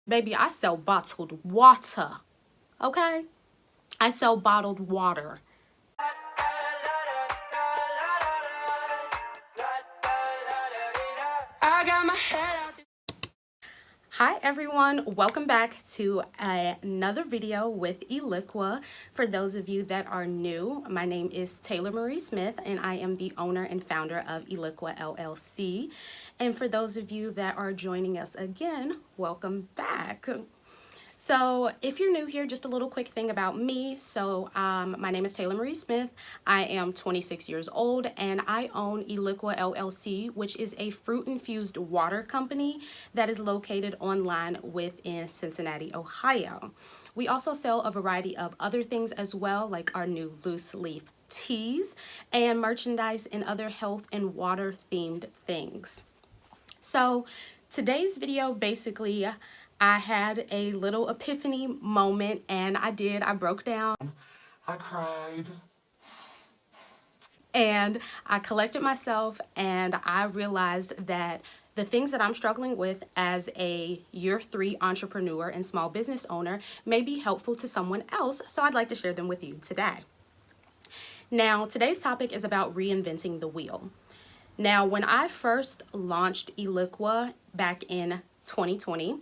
Baby, I sell bottled water, okay? I sell bottled water. I got my head out. Hi everyone, welcome back to another video with Eliqua. For those of you that are new, my name is Taylor Marie Smith and I am the owner and founder of Eliqua LLC. And for those of you that are joining us again, welcome back. So if you're new here, just a little quick thing about me. So my name is Taylor Marie Smith. I am 26 years old and I own Eliqua LLC, which is a fruit-infused water company that is located online within Cincinnati, Ohio. We also sell a variety of other things as well, like our new loose leaf teas and merchandise and other health and water themed things. So today's video, basically, I had a little epiphany moment and I broke down. I cried. And I collected myself and I realized that the things that I'm struggling with as a year 3 entrepreneur and small business owner may be helpful to someone else. So I'd like to share them with you today. Now, today's topic is about reinventing the wheel. Now, when I first launched Eliqua back in 2020,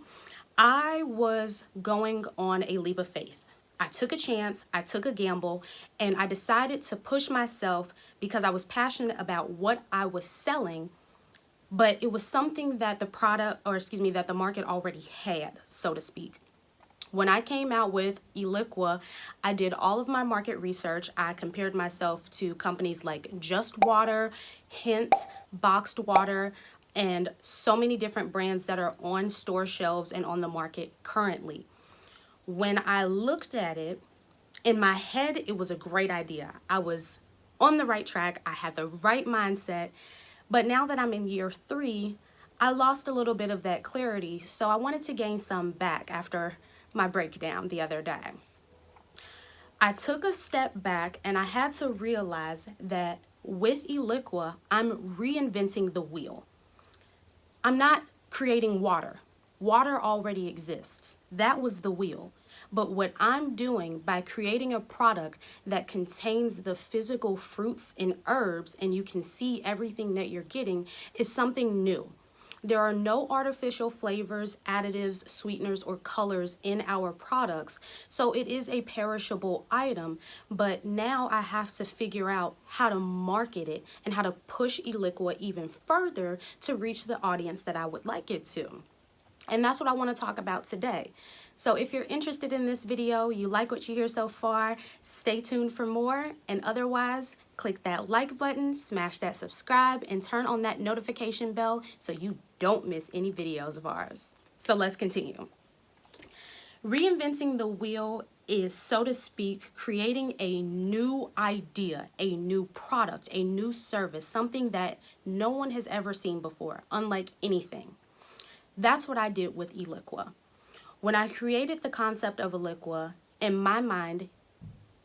I was going on a leap of faith. I took a chance, I took a gamble, and I decided to push myself because I was passionate about what I was selling, but it was something that that the market already had, so to speak. When I came out with Eliqua, I did all of my market research. I compared myself to companies like Just Water, Hint, Boxed Water, and so many different brands that are on store shelves and on the market currently. When I looked at it, in my head, it was a great idea. I was on the right track. I had the right mindset. But now that I'm in year 3, I lost a little bit of that clarity. So I wanted to gain some back after my breakdown the other day. I took a step back and I had to realize that with Eliqua, I'm reinventing the wheel. I'm not creating water. Water already exists. That was the wheel. But what I'm doing by creating a product that contains the physical fruits and herbs and you can see everything that you're getting is something new. There are no artificial flavors, additives, sweeteners, or colors in our products, so it is a perishable item, but now I have to figure out how to market it and how to push Eliqua even further to reach the audience that I would like it to. And that's what I want to talk about today. So if you're interested in this video, you like what you hear so far, stay tuned for more. And otherwise, click that like button, smash that subscribe, and turn on that notification bell so you don't miss any videos of ours. So let's continue. Reinventing the wheel is, so to speak, creating a new idea, a new product, a new service, something that no one has ever seen before, unlike anything. That's what I did with Eliqua. When I created the concept of Eliqua, in my mind,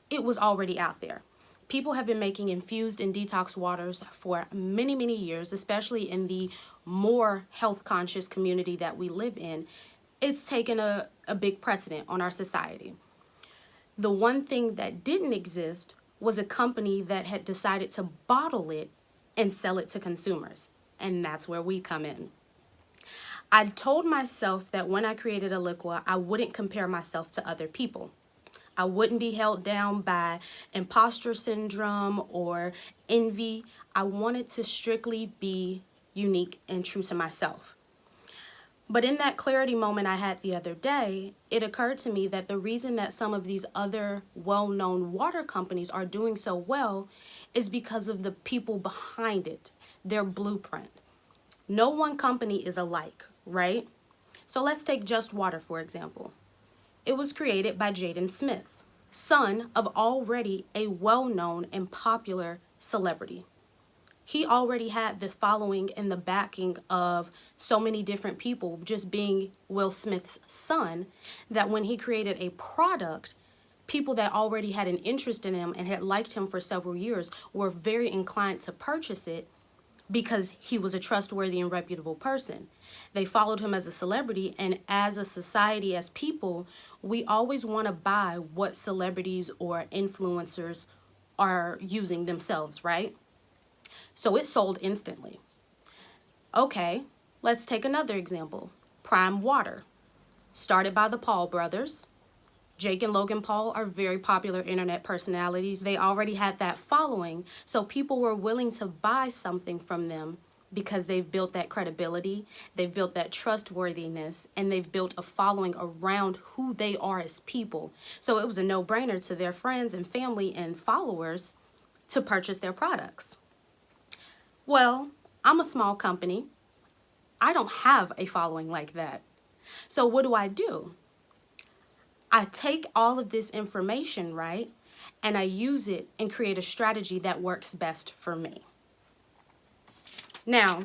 it was already out there. People have been making infused and detox waters for many, many years, especially in the more health-conscious community that we live in. It's taken a big precedent on our society. The one thing that didn't exist was a company that had decided to bottle it and sell it to consumers. And that's where we come in. I told myself that when I created Eliqua, I wouldn't compare myself to other people. I wouldn't be held down by imposter syndrome or envy. I wanted to strictly be unique and true to myself. But in that clarity moment I had the other day, it occurred to me that the reason that some of these other well-known water companies are doing so well is because of the people behind it, their blueprint. No one company is alike, right? So let's take Just Water, for example. It was created by Jaden Smith, son of already a well-known and popular celebrity. He already had the following and the backing of so many different people, just being Will Smith's son, that when he created a product, people that already had an interest in him and had liked him for several years were very inclined to purchase it because he was a trustworthy and reputable person. They followed him as a celebrity, and as a society, as people, we always want to buy what celebrities or influencers are using themselves, right? So it sold instantly. Okay, let's take another example. Prime Water, started by the Paul brothers. Jake and Logan Paul are very popular internet personalities. They already had that following, so people were willing to buy something from them because they've built that credibility, they've built that trustworthiness, and they've built a following around who they are as people. So it was a no-brainer to their friends and family and followers to purchase their products. Well, I'm a small company. I don't have a following like that. So what do? I take all of this information, right, and I use it and create a strategy that works best for me. Now,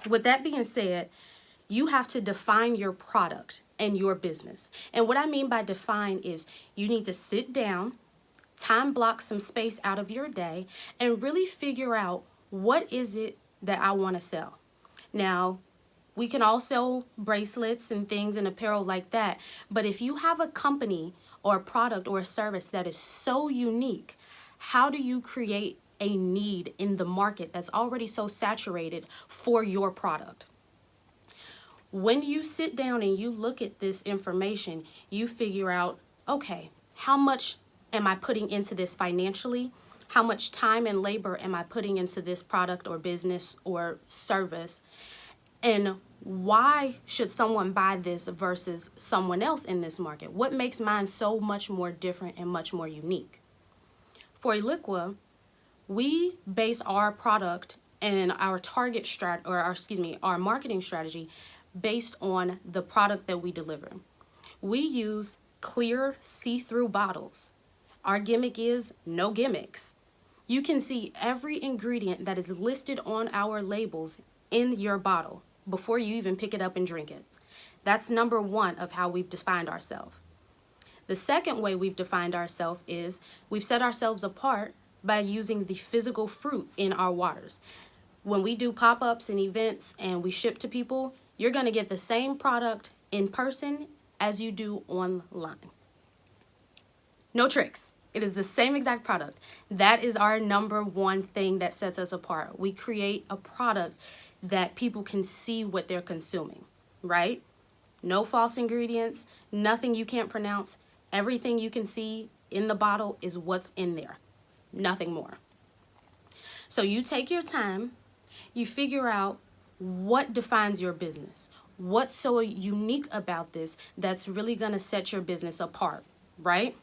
with that being said, you have to define your product and your business. And what I mean by define is you need to sit down, time block some space out of your day, and really figure out what is it that I want to sell. Now, we can all sell bracelets and things and apparel like that. But if you have a company or a product or a service that is so unique, how do you create a need in the market that's already so saturated for your product? When you sit down and you look at this information, you figure out, okay, how much am I putting into this financially? How much time and labor am I putting into this product or business or service? And why should someone buy this versus someone else in this market? What makes mine so much more different and much more unique? For Eliqua, we base our product and our our marketing strategy based on the product that we deliver. We use clear, see-through bottles. Our gimmick is no gimmicks. You can see every ingredient that is listed on our labels in your bottle before you even pick it up and drink it. That's number one of how we've defined ourselves. The second way we've defined ourselves is we've set ourselves apart by using the physical fruits in our waters. When we do pop-ups and events and we ship to people, you're going to get the same product in person as you do online. No tricks. It is the same exact product. That is our number one thing that sets us apart. We create a product that people can see what they're consuming, right? No false ingredients, nothing you can't pronounce. Everything you can see in the bottle is what's in there, nothing more. So you take your time, you figure out what defines your business. What's so unique about this that's really gonna set your business apart, right?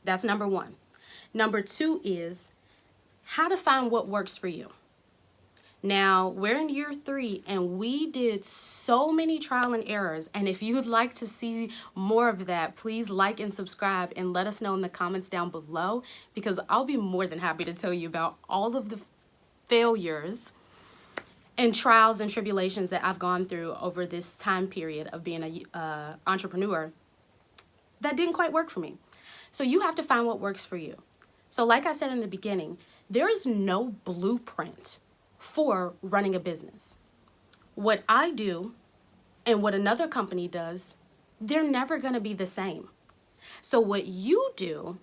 That's number one. Number two is how to find what works for you. Now, we're in year 3 and we did so many trial and errors. And if you'd like to see more of that, please like and subscribe and let us know in the comments down below, because I'll be more than happy to tell you about all of the failures and trials and tribulations that I've gone through over this time period of being an entrepreneur that didn't quite work for me. So you have to find what works for you. So like I said in the beginning, there is no blueprint for running a business. What I do and what another company does, they're never going to be the same. So what you do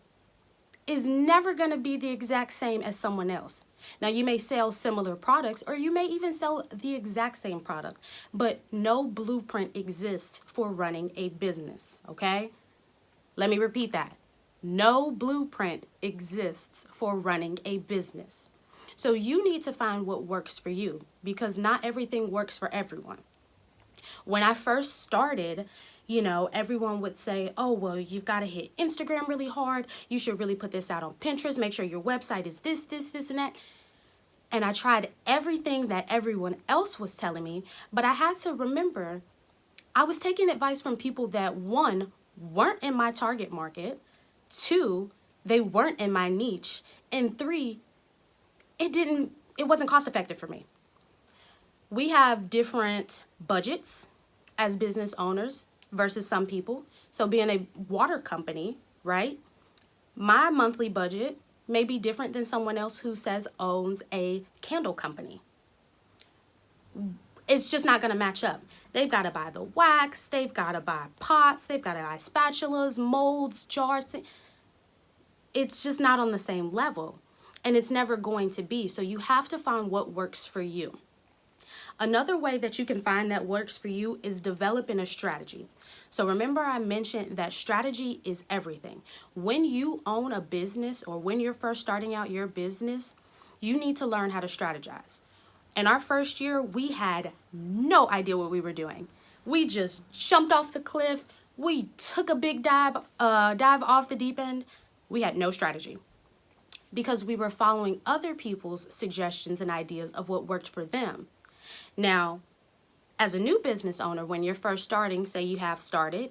is never going to be the exact same as someone else. Now, you may sell similar products, or you may even sell the exact same product, but no blueprint exists for running a business, okay? Let me repeat that. No blueprint exists for running a business. So you need to find what works for you, because not everything works for everyone. When I first started, everyone would say, oh, well, you've got to hit Instagram really hard. You should really put this out on Pinterest. Make sure your website is this, and that. And I tried everything that everyone else was telling me, but I had to remember I was taking advice from people that, 1, weren't in my target market, 2, they weren't in my niche, and 3, it wasn't cost effective for me. We have different budgets as business owners versus some people. So being a water company, right? My monthly budget may be different than someone else who says owns a candle company, it's just not going to match up. They've got to buy the wax, they've got to buy pots, they've got to buy spatulas, molds, jars. It's just not on the same level, and it's never going to be. So you have to find what works for you. Another way that you can find that works for you is developing a strategy. So remember, I mentioned that strategy is everything. When you own a business, or when you're first starting out your business, you need to learn how to strategize. In our first year, we had no idea what we were doing. We just jumped off the cliff. We took a big dive off the deep end. We had no strategy because we were following other people's suggestions and ideas of what worked for them. Now, as a new business owner, when you're first starting, say you have started,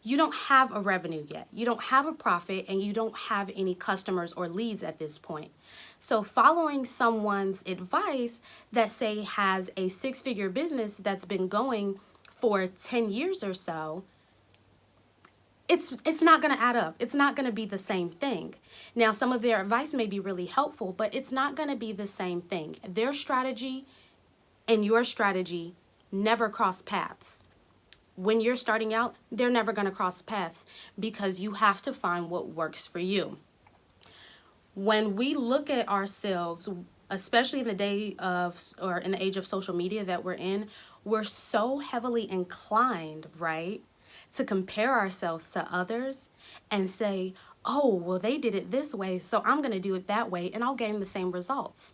you don't have a revenue yet. You don't have a profit, and you don't have any customers or leads at this point. So following someone's advice that, say, has a six-figure business that's been going for 10 years or so, it's not going to add up. It's not going to be the same thing. Now, some of their advice may be really helpful, but it's not going to be the same thing. Their strategy and your strategy never cross paths. When you're starting out, they're never going to cross paths because you have to find what works for you. When we look at ourselves, especially in the day of, or in the age of social media that we're in, we're so heavily inclined, right, to compare ourselves to others and say, oh, well, they did it this way, so I'm going to do it that way, and I'll gain the same results.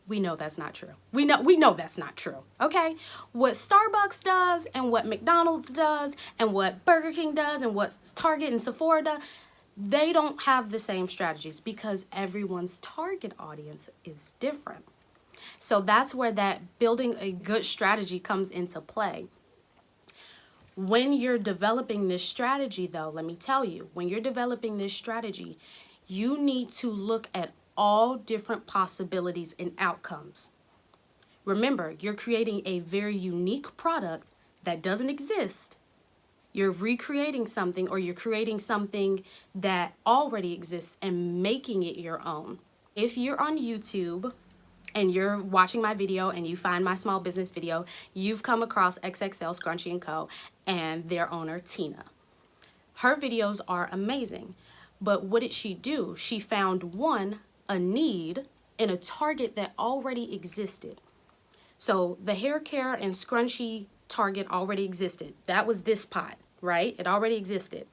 We know that's not true. We know that's not true, okay? What Starbucks does and what McDonald's does and what Burger King does and what Target and Sephora does, they don't have the same strategies because everyone's target audience is different. So that's where that building a good strategy comes into play. When you're developing this strategy, though, let me tell you, when you're developing this strategy, you need to look at all different possibilities and outcomes. Remember, you're creating a very unique product that doesn't exist. You're recreating something, or you're creating something that already exists and making it your own. If you're on YouTube and you're watching my video and you find my small business video, you've come across XXL Scrunchie & Co. and their owner, Tina. Her videos are amazing, but what did she do? She found a need in a target that already existed. So the hair care and scrunchie target already existed. That was this pot, right? It already existed.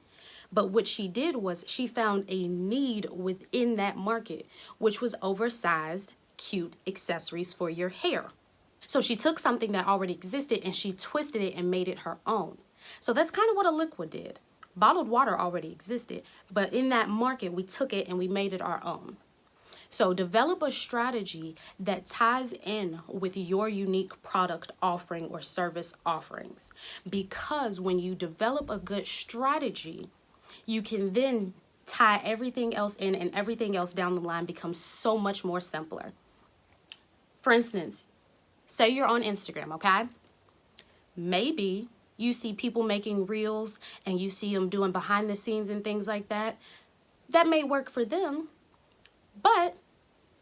But what she did was she found a need within that market, which was oversized, cute accessories for your hair. So she took something that already existed and she twisted it and made it her own. So that's kind of what Eliqua did. Bottled water already existed, but in that market, we took it and we made it our own. So develop a strategy that ties in with your unique product offering or service offerings. Because when you develop a good strategy, you can then tie everything else in, and everything else down the line becomes so much more simpler. For instance, say you're on Instagram, okay? Maybe you see people making reels and you see them doing behind the scenes and things like that. That may work for them. But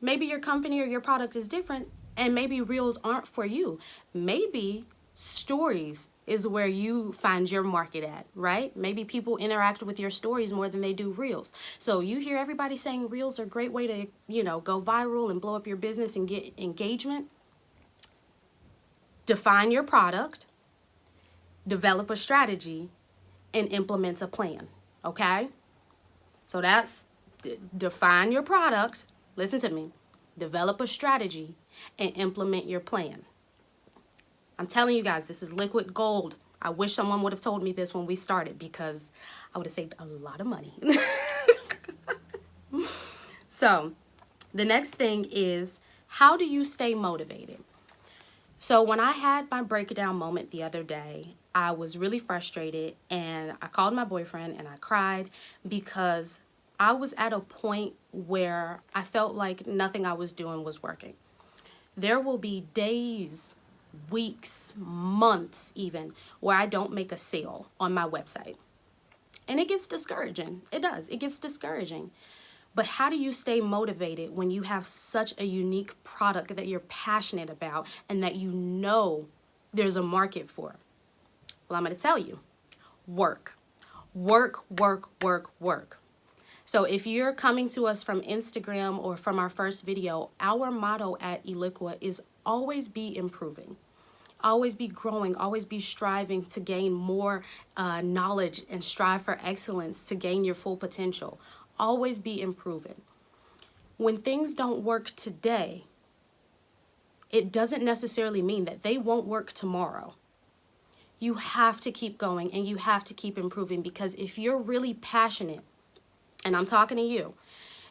maybe your company or your product is different, and maybe reels aren't for you. Maybe stories is where you find your market at, right? Maybe people interact with your stories more than they do reels. So you hear everybody saying reels are a great way to, go viral and blow up your business and get engagement. Define your product, develop a strategy, and implement a plan, okay? So that's define your product, listen to me, develop a strategy, and implement your plan. I'm telling you guys, this is liquid gold. I wish someone would have told me this when we started because I would have saved a lot of money. So the next thing is, how do you stay motivated? So when I had my breakdown moment the other day, I was really frustrated and I called my boyfriend and I cried because I was at a point where I felt like nothing I was doing was working. There will be days, weeks, months even, where I don't make a sale on my website. And it gets discouraging. It does. It gets discouraging. But how do you stay motivated when you have such a unique product that you're passionate about and that you know there's a market for? Well, I'm going to tell you, work. Work, work, work, work. So if you're coming to us from Instagram or from our first video, our motto at Eliqua is always be improving. Always be growing, always be striving to gain more knowledge and strive for excellence to gain your full potential. Always be improving. When things don't work today, it doesn't necessarily mean that they won't work tomorrow. You have to keep going and you have to keep improving, because if you're really passionate, and I'm talking to you,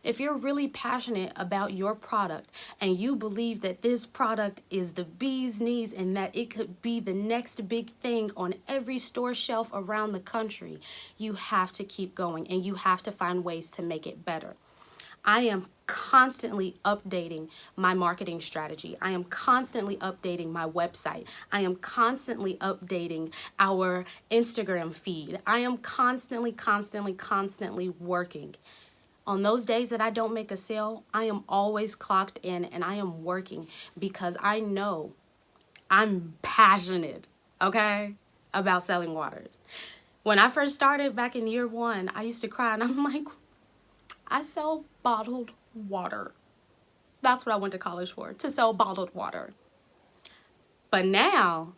if you're really passionate about your product and you believe that this product is the bee's knees and that it could be the next big thing on every store shelf around the country, you have to keep going and you have to find ways to make it better. I am constantly updating my marketing strategy. I am constantly updating my website. I am constantly updating our Instagram feed. I am constantly working. On those days that I don't make a sale, I am always clocked in and I am working, because I know I'm passionate, okay, about selling waters. When I first started back in year 1, I used to cry and I'm like, I sell bottled water. That's what I went to college for, to sell bottled water. But now,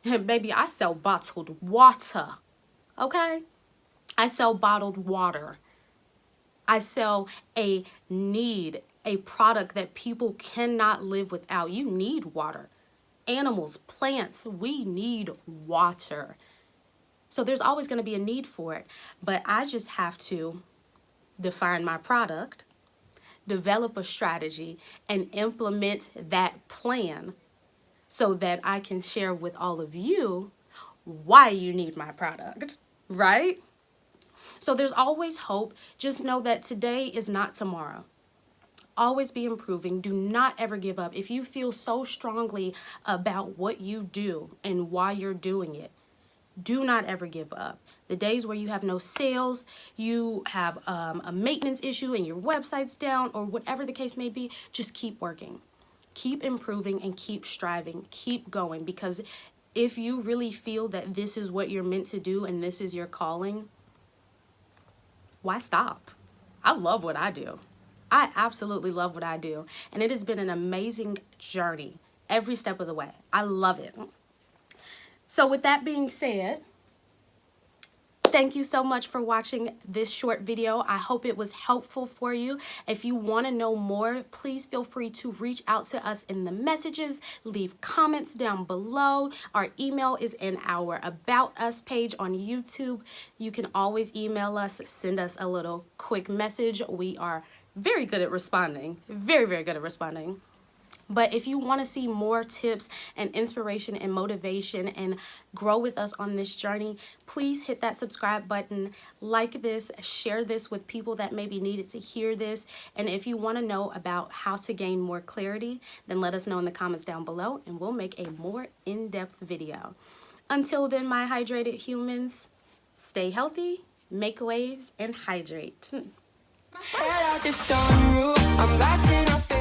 baby, I sell bottled water, okay? I sell bottled water. I sell a product that people cannot live without. You need water. Animals, plants, we need water. So there's always going to be a need for it. But I just have to define my product, develop a strategy, and implement that plan so that I can share with all of you why you need my product, right? So there's always hope. Just know that today is not tomorrow. Always be improving. Do not ever give up. If you feel so strongly about what you do and why you're doing it, do not ever give up. The days where you have no sales, you have a maintenance issue and your website's down, or whatever the case may be, just keep working. Keep improving and keep striving. Keep going, because if you really feel that this is what you're meant to do and this is your calling, why stop? I love what I do. I absolutely love what I do. And it has been an amazing journey every step of the way. I love it. So with that being said, thank you so much for watching this short video. I hope it was helpful for you. If you want to know more, please feel free to reach out to us in the messages. Leave comments down below. Our email is in our About Us page on YouTube. You can always email us, send us a little quick message. We are very good at responding. Very, very good at responding. But if you want to see more tips and inspiration and motivation and grow with us on this journey, please hit that subscribe button, like this, share this with people that maybe needed to hear this. And if you want to know about how to gain more clarity, then let us know in the comments down below and we'll make a more in-depth video. Until then, my hydrated humans, stay healthy, make waves, and hydrate. Head out the sunroof, I'm blasting off